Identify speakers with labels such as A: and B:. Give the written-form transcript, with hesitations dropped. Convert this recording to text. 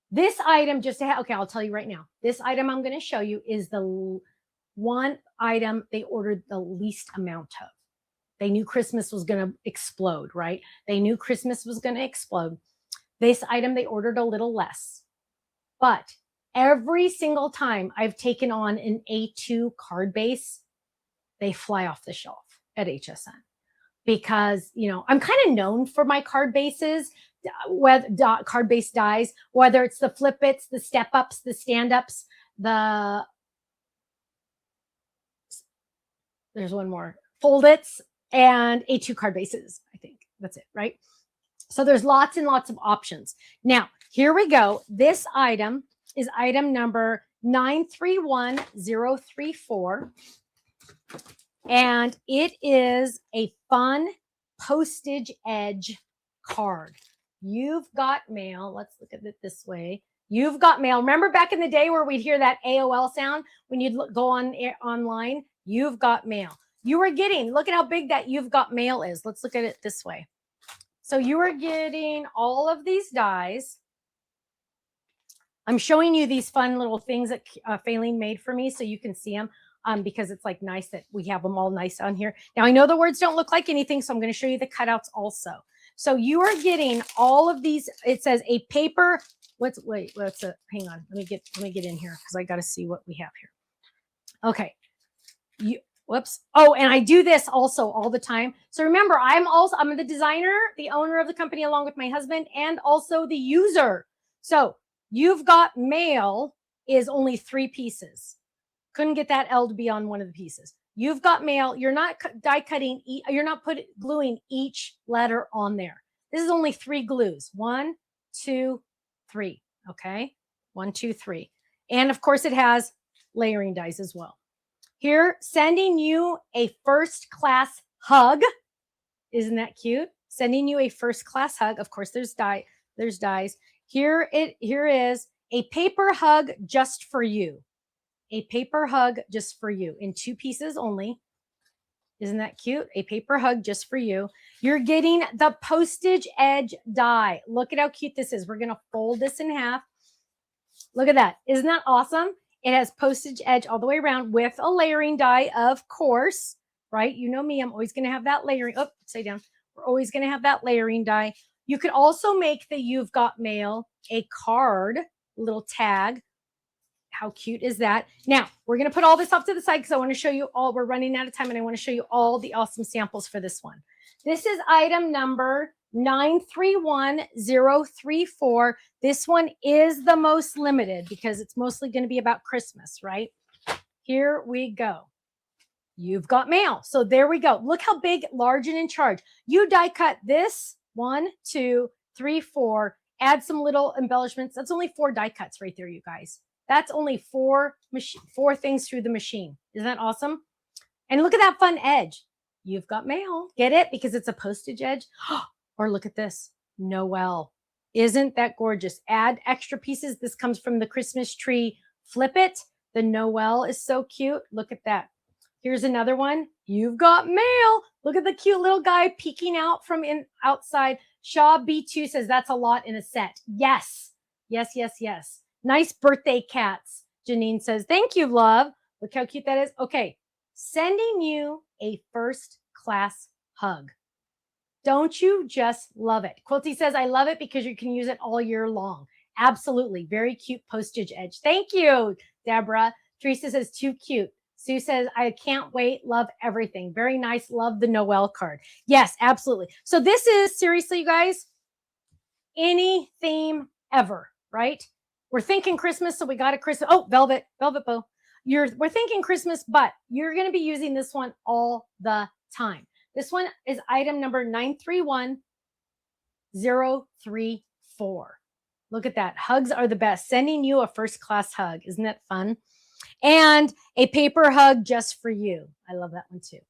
A: This item, just to have, okay, I'll tell you right now. This item I'm going to show you is the one item they ordered the least amount of. They knew Christmas was going to explode, right? They knew Christmas was going to explode. This item they ordered a little less. But every single time I've taken on an A2 card base, they fly off the shelf at HSN. Because, you know, I'm kind of known for my card bases, whether card base dies, whether it's the flip its, the step ups, the stand ups, there's one more, fold its, and A2 card bases. I think that's it, right? So there's lots and lots of options. Now, here we go. This item is item number 931034. And it is a fun postage edge card. You've got mail. Let's look at it this way. You've got mail. Remember back in the day where we'd hear that AOL sound when you'd go online? You've got mail. You are getting, look at how big that you've got mail is. Let's look at it this way. So you are getting all of these dies. I'm showing you these fun little things that Faylene made for me so you can see them. Because it's like nice that we have them all nice on here. Now I know the words don't look like anything, so I'm going to show you the cutouts also. So you are getting all of these. It says a paper. Hang on. Let me get in here because I got to see what we have here. Okay. Whoops. Oh, and I do this also all the time. So remember, I'm the designer, the owner of the company, along with my husband, and also the user. So you've got mail is only 3 pieces. Couldn't get that L to be on one of the pieces. You've got mail. You're not die cutting. You're not gluing each letter on there. This is only 3 glues. 1, 2, 3. Okay. 1, 2, 3. And of course it has layering dies as well. Here, sending you a first class hug. Isn't that cute? Sending you a first class hug. Of course, there's dies. Here is a paper hug just for you. A paper hug just for you in 2 pieces only. Isn't that cute? A paper hug just for you. You're getting the postage edge die. Look at how cute this is. We're going to fold this in half. Look at that. Isn't that awesome? It has postage edge all the way around with a layering die, of course, right? You know me, I'm always going to have that layering. Oh, upside down. We're always going to have that layering die. You could also make the You've Got Mail a card, little tag. How cute is that? Now, we're going to put all this off to the side because I want to show you all. We're running out of time and I want to show you all the awesome samples for this one. This is item number 931034. This one is the most limited because it's mostly going to be about Christmas, right? Here we go. You've got mail. So there we go. Look how big, large, and in charge. You die cut this 1, 2, 3, 4. Add some little embellishments. That's only 4 die cuts right there, you guys. That's only 4 things through the machine. Isn't that awesome? And look at that fun edge. You've got mail. Get it? Because it's a postage edge. Or look at this. Noel. Isn't that gorgeous? Add extra pieces. This comes from the Christmas tree. Flip it. The Noel is so cute. Look at that. Here's another one. You've got mail. Look at the cute little guy peeking out from outside. Shaw B2 says that's a lot in a set. Yes. Yes, yes, yes. Nice birthday cats. Janine says, thank you, love. Look how cute that is. Okay. Sending you a first class hug. Don't you just love it? Quilty says, I love it because you can use it all year long. Absolutely. Very cute postage edge. Thank you, Deborah. Teresa says, too cute. Sue says, I can't wait. Love everything. Very nice. Love the Noel card. Yes, absolutely. So this is, seriously, you guys, any theme ever, right? We're thinking Christmas, so we got a Christmas. Oh, velvet bow. We're thinking Christmas, but you're going to be using this one all the time. This one is item number 931034. Look at that. Hugs are the best. Sending you a first class hug. Isn't that fun? And a paper hug just for you. I love that one too.